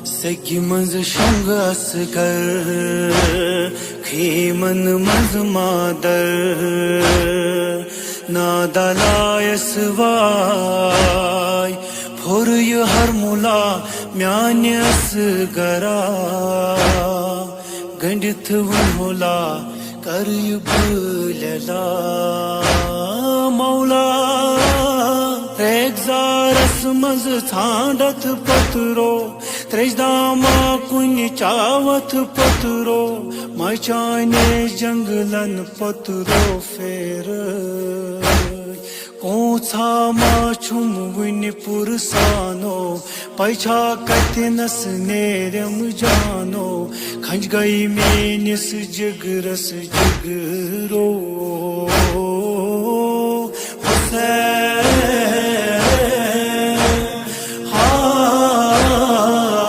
سکی منز شنگ اسگر خیمن منز مادر نادالایس وای پھر یہ ہر مولا میانی اسگرا گنڈت ونہولا کر یہ بلیلا مولا ریگزارس مز ژھانڈت پترو تریش داما کن چاوت پترو مچانے جنگلن پترو پھر کونسا ما چھم ون پرسانو پیچھا کتنس نیرم جانو کھنج گئی مینس جگرس جگرو حسین